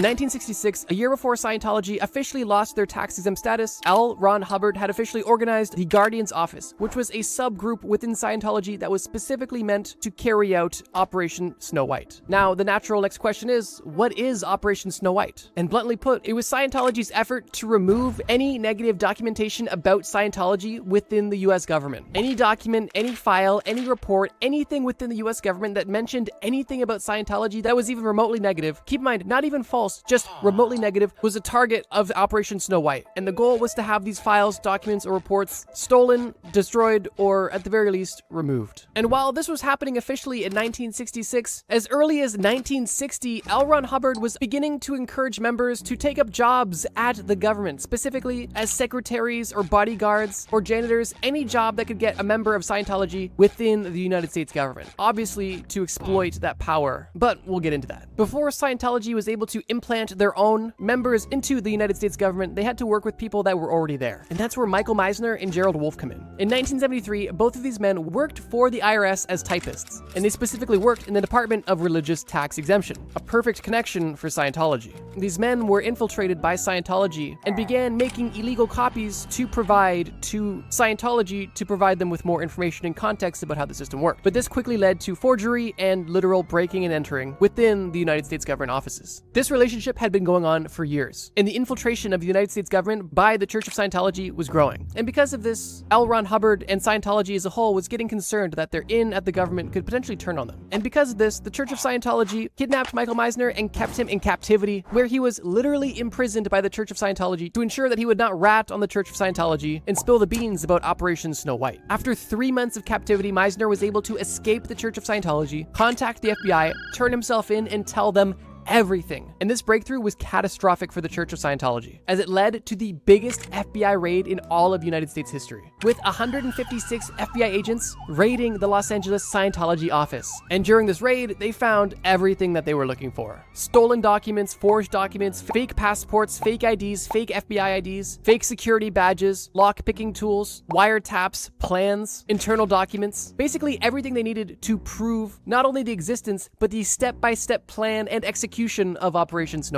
In 1966, a year before Scientology officially lost their tax-exempt status, L. Ron Hubbard had officially organized the Guardian's Office, which was a subgroup within Scientology that was specifically meant to carry out Operation Snow White. Now, the natural next question is, what is Operation Snow White? And bluntly put, it was Scientology's effort to remove any negative documentation about Scientology within the US government. Any document, any file, any report, anything within the US government that mentioned anything about Scientology that was even remotely negative, keep in mind, not even false, just remotely negative, was a target of Operation Snow White. And the goal was to have these files, documents, or reports stolen, destroyed, or at the very least, removed. And while this was happening officially in 1966, as early as 1960, L. Ron Hubbard was beginning to encourage members to take up jobs at the government, specifically as secretaries or bodyguards or janitors, any job that could get a member of Scientology within the United States government. Obviously, to exploit that power, but we'll get into that. Before Scientology was able to implant their own members into the United States government, they had to work with people that were already there. And that's where Michael Meisner and Gerald Wolfe come in. In 1973, both of these men worked for the IRS as typists, and they specifically worked in the Department of Religious Tax Exemption, a perfect connection for Scientology. These men were infiltrated by Scientology and began making illegal copies to provide to Scientology to provide them with more information and context about how the system worked. But this quickly led to forgery and literal breaking and entering within the United States government offices. This relationship had been going on for years, and the infiltration of the United States government by the Church of Scientology was growing. And because of this, L. Ron Hubbard and Scientology as a whole was getting concerned that their in at the government could potentially turn on them. And because of this, the Church of Scientology kidnapped Michael Meisner and kept him in captivity, where he was literally imprisoned by the Church of Scientology to ensure that he would not rat on the Church of Scientology and spill the beans about Operation Snow White. After 3 months of captivity, Meisner was able to escape the Church of Scientology, contact the FBI, turn himself in, and tell them everything. And this breakthrough was catastrophic for the Church of Scientology, as it led to the biggest FBI raid in all of United States history, with 156 FBI agents raiding the Los Angeles Scientology office. And during this raid, they found everything that they were looking for. Stolen documents, forged documents, fake passports, fake IDs, fake FBI IDs, fake security badges, lock-picking tools, wiretaps, plans, internal documents, basically everything they needed to prove not only the existence, but the step-by-step plan and execution of Operation Snow